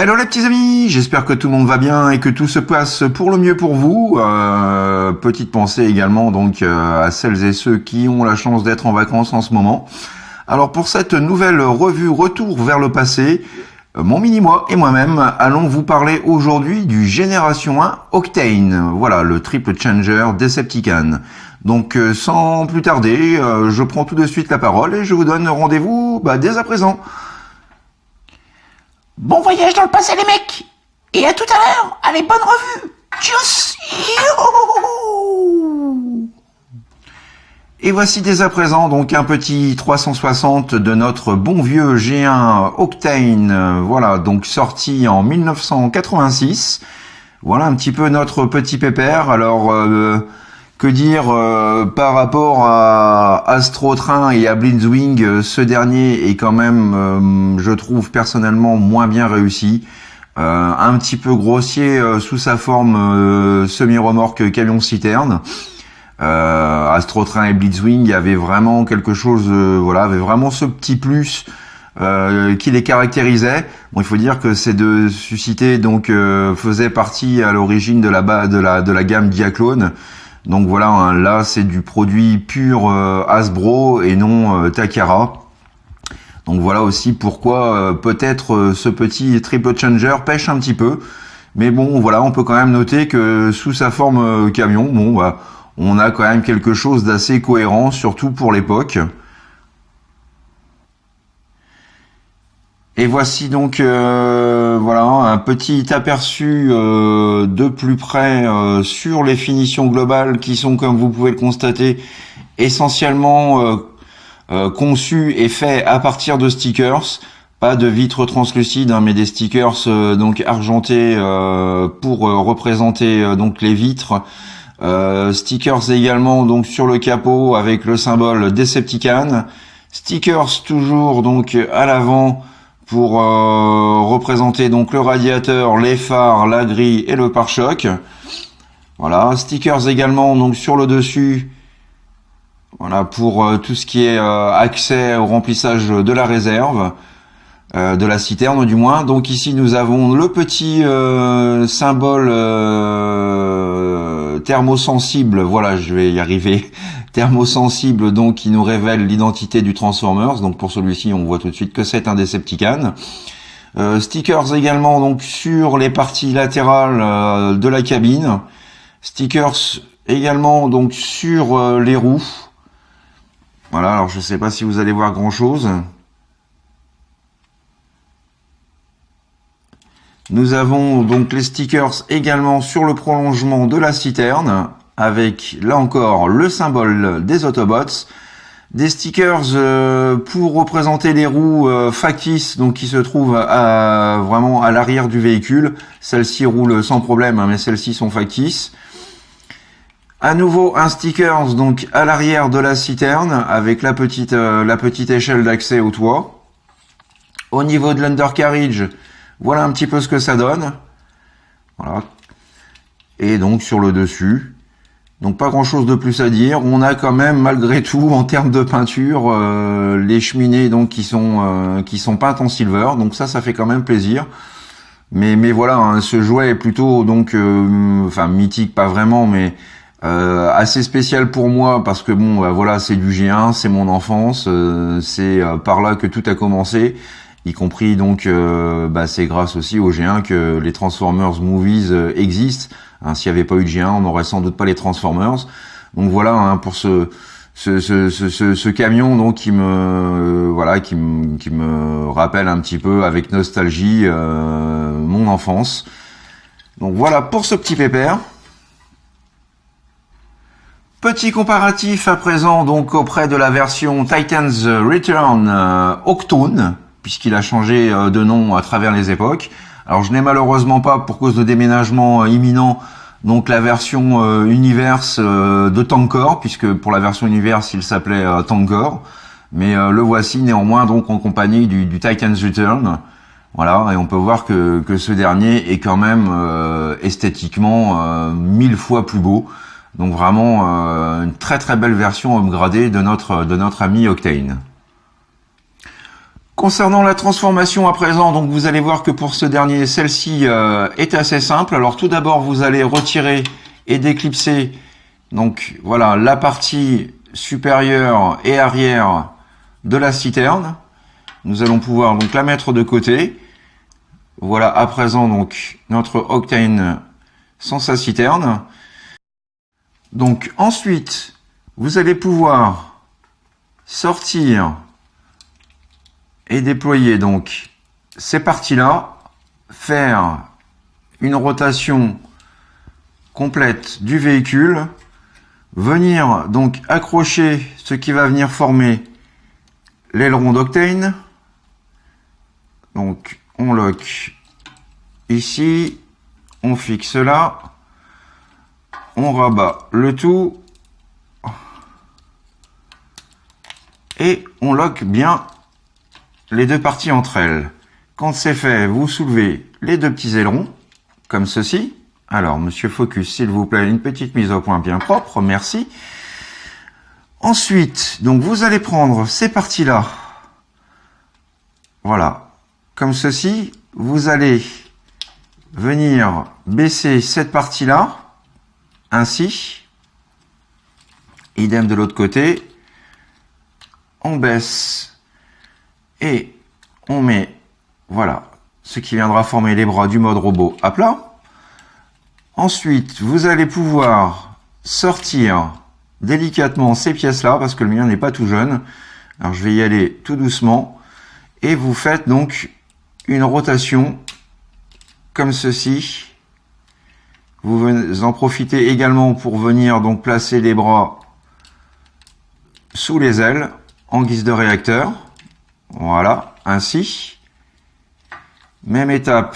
Hello les petits amis, j'espère que tout le monde va bien et que tout se passe pour le mieux pour vous. Petite pensée également donc à celles et ceux qui ont la chance d'être en vacances en ce moment. Alors pour cette nouvelle revue Retour vers le passé, mon mini-moi et moi-même allons vous parler aujourd'hui du Génération 1 Octane. Voilà, le triple changer Decepticon. Donc sans plus tarder, je prends tout de suite la parole et je vous donne rendez-vous dès à présent. Bon voyage dans le passé les mecs. Et à tout à l'heure. Allez, bonne revue. Tchuss. Et voici dès à présent donc un petit 360 de notre bon vieux G1 Octane. Voilà, donc sorti en 1986. Voilà un petit peu notre petit pépère. Alors que dire par rapport à Astro Train et à Blitzwing, ce dernier est quand même, je trouve personnellement, moins bien réussi. Un petit peu grossier sous sa forme semi-remorque camion-citerne. Astro Train et Blitzwing avaient vraiment quelque chose, avait vraiment ce petit plus qui les caractérisait. Bon, il faut dire que ces deux suscités donc faisaient partie à l'origine de la gamme Diaclone. Donc voilà, là c'est du produit pur Hasbro et non Takara. Donc voilà aussi pourquoi peut-être ce petit triple changer pêche un petit peu. Mais bon voilà, on peut quand même noter que sous sa forme camion, on a quand même quelque chose d'assez cohérent, surtout pour l'époque. Et voici donc un petit aperçu de plus près sur les finitions globales qui sont, comme vous pouvez le constater, essentiellement conçues et faits à partir de stickers. Pas de vitres translucides, mais des stickers donc argentés pour représenter donc les vitres. Stickers également donc sur le capot avec le symbole Decepticon. Stickers toujours donc à l'avant pour représenter donc le radiateur, les phares, la grille et le pare-choc. Voilà, stickers également donc sur le dessus. Voilà pour tout ce qui est accès au remplissage de la réserve, de la citerne du moins. Donc ici nous avons le petit symbole thermosensible. Voilà, je vais y arriver. Thermosensible donc qui nous révèle l'identité du Transformers. Donc pour celui-ci on voit tout de suite que c'est un Decepticon. Stickers également donc sur les parties latérales de la cabine. Stickers également donc sur les roues. Voilà, alors je sais pas si vous allez voir grand chose. Nous avons donc les stickers également sur le prolongement de la citerne, avec là encore le symbole des Autobots, des stickers pour représenter les roues factices donc qui se trouvent vraiment à l'arrière du véhicule. Celles-ci roulent sans problème, mais celles-ci sont factices. À nouveau un stickers donc à l'arrière de la citerne avec la petite échelle d'accès au toit. Au niveau de l'undercarriage, voilà un petit peu ce que ça donne. Voilà. Et donc sur le dessus, donc pas grand chose de plus à dire. On a quand même malgré tout en termes de peinture les cheminées donc qui sont peintes en silver. Donc ça fait quand même plaisir. Mais voilà, ce jouet est plutôt donc mythique, pas vraiment, mais assez spécial pour moi parce que voilà, c'est du G1, c'est mon enfance, c'est par là que tout a commencé. Y compris donc c'est grâce aussi au G1 que les Transformers Movies existent. S'il n'y avait pas eu de G1, on n'aurait sans doute pas les Transformers. Donc voilà pour ce camion donc qui me rappelle un petit peu avec nostalgie mon enfance. Donc voilà pour ce petit pépère. Petit comparatif à présent donc auprès de la version Titan's Return Octane, puisqu'il a changé de nom à travers les époques. Alors je n'ai malheureusement pas, pour cause de déménagement imminent, donc la version Universe de Tankor, puisque pour la version Universe il s'appelait Tankor, mais le voici néanmoins donc en compagnie du Titan's Return. Voilà, et on peut voir que ce dernier est quand même esthétiquement 1000 fois plus beau. Donc vraiment une très très belle version upgradée de notre ami Octane. Concernant la transformation à présent, donc vous allez voir que pour ce dernier, celle-ci est assez simple. Alors tout d'abord, vous allez retirer et déclipser donc voilà la partie supérieure et arrière de la citerne. Nous allons pouvoir donc la mettre de côté. Voilà à présent donc notre Octane sans sa citerne. Donc ensuite, vous allez pouvoir sortir et déployer donc ces parties-là, faire une rotation complète du véhicule, venir donc accrocher ce qui va venir former l'aileron d'Octane. Donc on lock ici, on fixe là, on rabat le tout et on lock bien les deux parties entre elles. Quand c'est fait, vous soulevez les deux petits ailerons, comme ceci. Alors, monsieur Focus, s'il vous plaît, une petite mise au point bien propre, merci. Ensuite, donc vous allez prendre ces parties-là, voilà, comme ceci. Vous allez venir baisser cette partie-là, ainsi. Idem de l'autre côté. On baisse et on met, voilà, ce qui viendra former les bras du mode robot à plat. Ensuite, vous allez pouvoir sortir délicatement ces pièces-là, parce que le mien n'est pas tout jeune. Alors, je vais y aller tout doucement. Et vous faites donc une rotation comme ceci. Vous en profitez également pour venir donc placer les bras sous les ailes en guise de réacteur. Voilà, ainsi. Même étape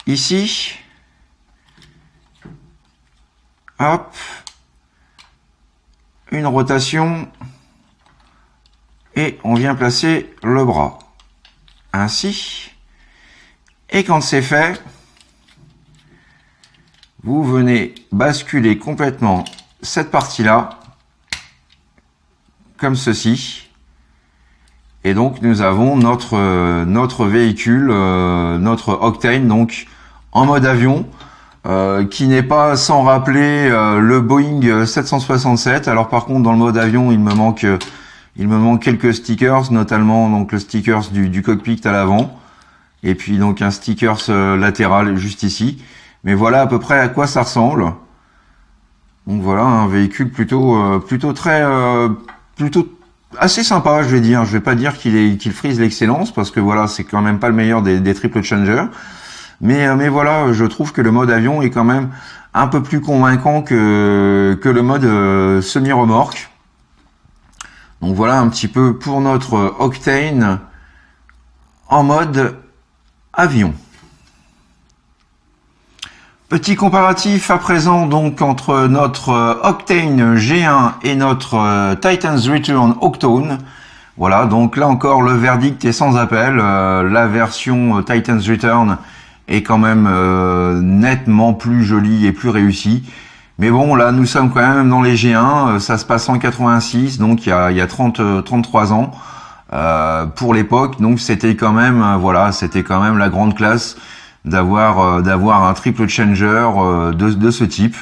ici. Hop. Une rotation. Et on vient placer le bras. Ainsi. Et quand c'est fait, vous venez basculer complètement cette partie-là. Comme ceci. Et donc nous avons notre véhicule, notre Octane, donc en mode avion, qui n'est pas sans rappeler le Boeing 767. Alors par contre dans le mode avion il me manque quelques stickers, notamment donc le stickers du cockpit à l'avant, et puis donc un stickers latéral juste ici. Mais voilà à peu près à quoi ça ressemble. Donc voilà un véhicule plutôt assez sympa, je vais dire. Je vais pas dire qu'il frise l'excellence, parce que voilà, c'est quand même pas le meilleur des triple changers. Mais voilà, je trouve que le mode avion est quand même un peu plus convaincant que le mode semi-remorque. Donc voilà un petit peu pour notre Octane en mode avion. Petit comparatif à présent donc entre notre Octane G1 et notre Titan's Return Octane. Voilà, donc là encore le verdict est sans appel. La version Titan's Return est quand même nettement plus jolie et plus réussie. Mais bon, là nous sommes quand même dans les G1, ça se passe en 86, donc il y a 33 ans pour l'époque. Donc c'était quand même c'était quand même la grande classe d'avoir un triple changer de ce type.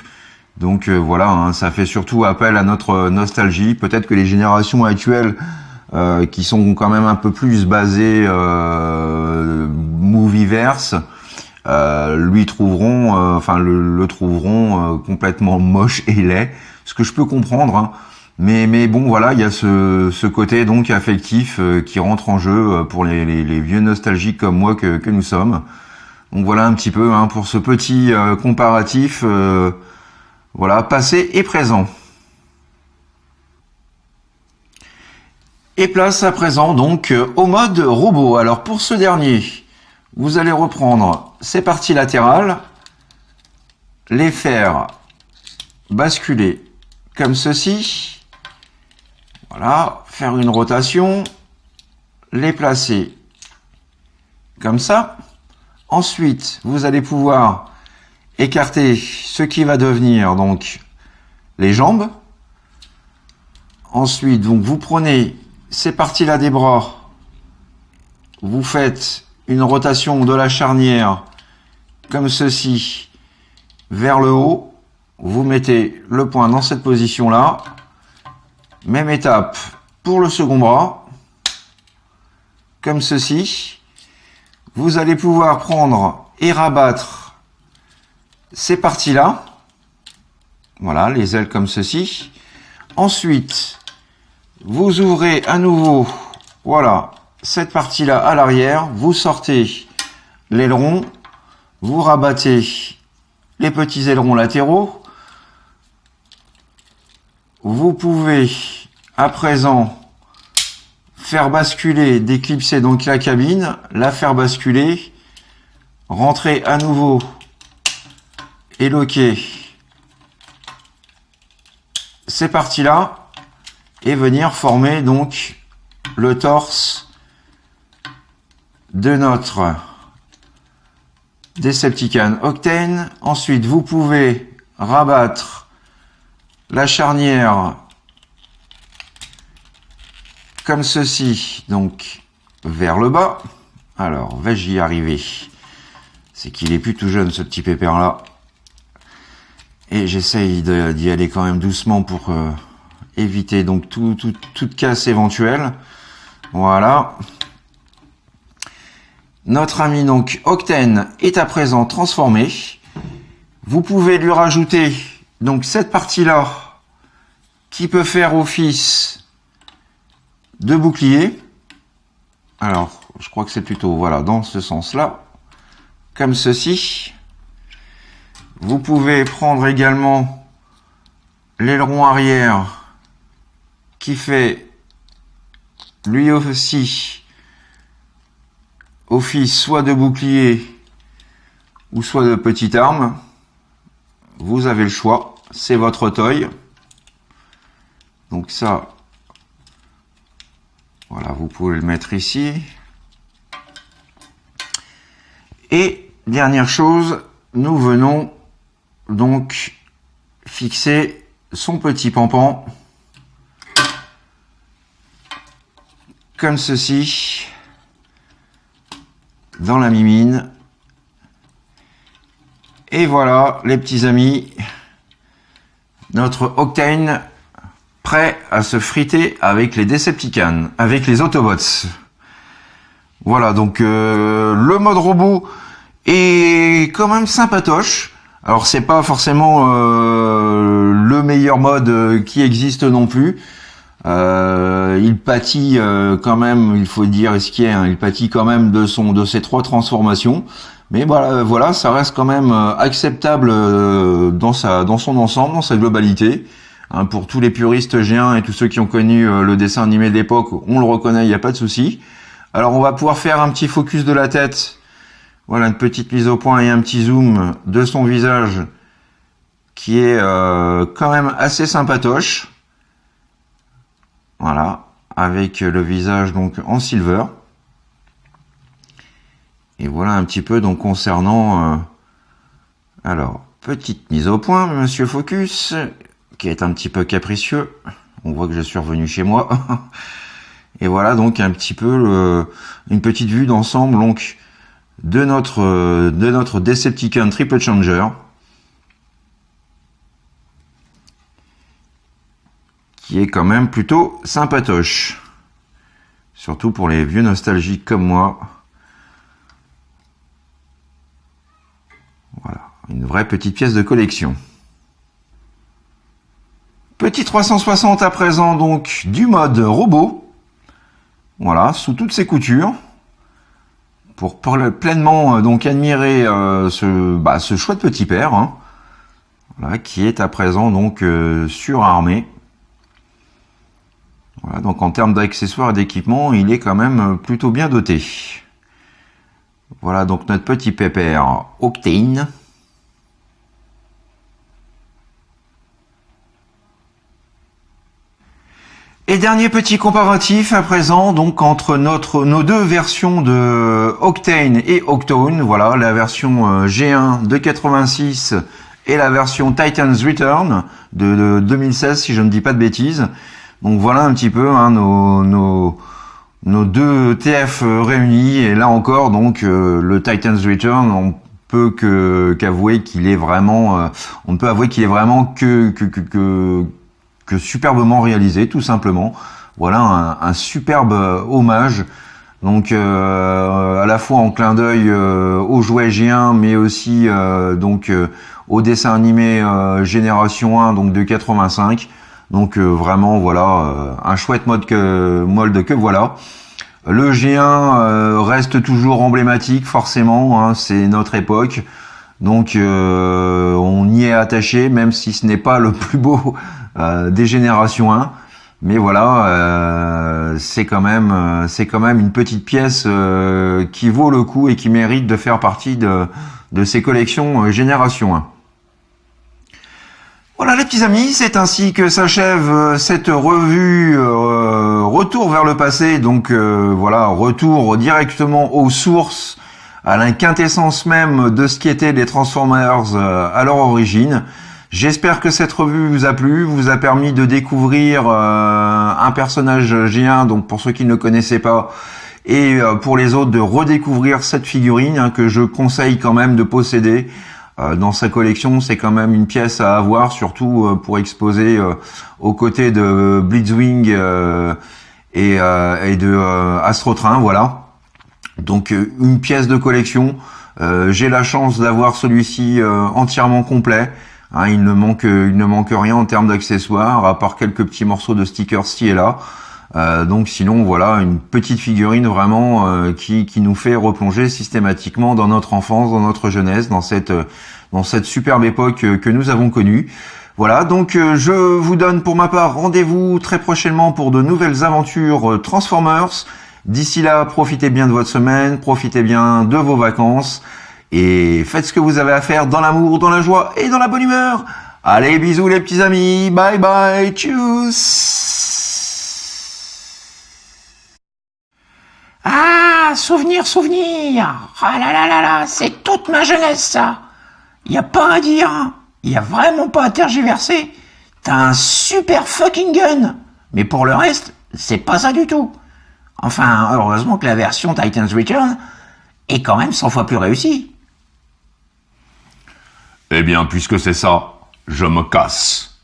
Donc voilà, hein, ça fait surtout appel à notre nostalgie. Peut-être que les générations actuelles qui sont quand même un peu plus basées Movieverse lui trouveront le trouveront complètement moche et laid, ce que je peux comprendre, hein. Mais bon voilà, il y a ce côté donc affectif qui rentre en jeu pour les vieux nostalgiques comme moi que nous sommes. Donc voilà un petit peu pour ce petit comparatif, voilà, passé et présent. Et place à présent donc au mode robot. Alors pour ce dernier, vous allez reprendre ces parties latérales, les faire basculer comme ceci. Voilà, faire une rotation, les placer comme ça. Ensuite, vous allez pouvoir écarter ce qui va devenir donc les jambes. Ensuite, donc vous prenez ces parties-là des bras vous faites une rotation de la charnière comme ceci vers le haut. Vous mettez le point dans cette position-là. Même étape pour le second bras. Comme ceci. Vous allez pouvoir prendre et rabattre ces parties-là. Voilà, les ailes comme ceci. Ensuite, vous ouvrez à nouveau, voilà, cette partie-là à l'arrière. Vous sortez l'aileron. Vous rabattez les petits ailerons latéraux. Vous pouvez à présent faire basculer, déclipser donc la cabine, la faire basculer, rentrer à nouveau et loquer ces parties-là et venir former donc le torse de notre Decepticon Octane. Ensuite, vous pouvez rabattre la charnière comme ceci, donc vers le bas. Alors, vais-je y arriver? C'est qu'il est plus tout jeune, ce petit pépère-là. Et j'essaye d'y aller quand même doucement pour éviter donc toute casse éventuelle. Voilà. Notre ami donc Octane est à présent transformé. Vous pouvez lui rajouter donc cette partie-là qui peut faire office de bouclier. Alors, je crois que c'est plutôt voilà dans ce sens-là, comme ceci. Vous pouvez prendre également l'aileron arrière qui fait lui aussi office soit de bouclier ou soit de petite arme. Vous avez le choix, c'est votre toy. Donc ça, voilà, vous pouvez le mettre ici. Et dernière chose, nous venons donc fixer son petit pampan comme ceci dans la mimine. Et voilà les petits amis, notre Octane prêt à se friter avec les Decepticons, avec les Autobots. Voilà, donc le mode robot est quand même sympatoche. Alors c'est pas forcément le meilleur mode qui existe non plus. Il pâtit quand même, il faut dire ce qui est, hein, il pâtit quand même de ses 3 transformations. Mais voilà, ça reste quand même acceptable dans son ensemble, dans sa globalité. Hein, pour tous les puristes G1 et tous ceux qui ont connu le dessin animé de l'époque, on le reconnaît, il n'y a pas de souci. Alors on va pouvoir faire un petit focus de la tête. Voilà, une petite mise au point et un petit zoom de son visage qui est quand même assez sympatoche. Voilà, avec le visage donc en silver. Et voilà un petit peu donc concernant alors petite mise au point, monsieur Focus, qui est un petit peu capricieux. On voit que je suis revenu chez moi. Et voilà donc un petit peu une petite vue d'ensemble donc de notre Decepticon Triple Changer, qui est quand même plutôt sympatoche, surtout pour les vieux nostalgiques comme moi. Voilà, une vraie petite pièce de collection. Petit 360 à présent donc du mode robot. Voilà, sous toutes ses coutures. Pour pleinement donc admirer ce chouette petit père, hein, voilà, qui est à présent donc surarmé. Voilà, donc en termes d'accessoires et d'équipement, il est quand même plutôt bien doté. Voilà donc notre petit pépère Octane. Et dernier petit comparatif à présent donc entre nos deux versions de Octane et Octone. Voilà, la version G1 de 86 et la version Titan's Return de 2016 si je ne dis pas de bêtises. Donc voilà un petit peu hein, nos nos deux TF réunis, et là encore, donc, le Titan's Return, on peut qu'avouer qu'il est vraiment, on ne peut avouer qu'il est vraiment que superbement réalisé, tout simplement. Voilà un superbe hommage, donc à la fois en clin d'œil aux jouets G1, mais aussi donc au dessin animé Génération 1, donc de 85. Donc vraiment voilà un chouette molde que voilà. Le G1 reste toujours emblématique, forcément, hein, c'est notre époque. Donc on y est attaché, même si ce n'est pas le plus beau des Générations 1. Mais voilà, c'est quand même une petite pièce qui vaut le coup et qui mérite de faire partie de ces collections Génération 1. Voilà les petits amis, c'est ainsi que s'achève cette revue Retour vers le passé. Donc voilà, retour directement aux sources, à la quintessence même de ce qui étaient les Transformers à leur origine. J'espère que cette revue vous a plu, vous a permis de découvrir un personnage G1, donc pour ceux qui ne le connaissaient pas, et pour les autres de redécouvrir cette figurine hein, que je conseille quand même de posséder. Dans sa collection, c'est quand même une pièce à avoir, surtout pour exposer aux côtés de Blitzwing et de Astrotrain, voilà. Donc une pièce de collection. J'ai la chance d'avoir celui-ci entièrement complet. Hein, il ne manque rien en termes d'accessoires, à part quelques petits morceaux de stickers ci et là. Donc sinon voilà une petite figurine vraiment qui nous fait replonger systématiquement dans notre enfance, dans notre jeunesse, dans cette superbe époque que nous avons connue. Voilà, donc je vous donne pour ma part rendez-vous très prochainement pour de nouvelles aventures Transformers. D'ici là, profitez bien de votre semaine, profitez bien de vos vacances et faites ce que vous avez à faire dans l'amour, dans la joie et dans la bonne humeur. Allez, bisous les petits amis, bye bye, tchuss. Ah, souvenir. Ah là là là là, c'est toute ma jeunesse, ça. Y a pas à dire, hein. Y a vraiment pas à tergiverser. T'as un super fucking gun. Mais pour le reste, c'est pas ça du tout. Enfin, heureusement que la version Titan's Return est quand même 100 fois plus réussie. Eh bien, puisque c'est ça, je me casse.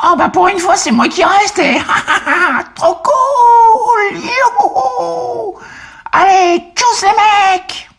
Oh bah pour une fois, c'est moi qui reste. Trop cool. Youhou. Allez, tchuss les mecs.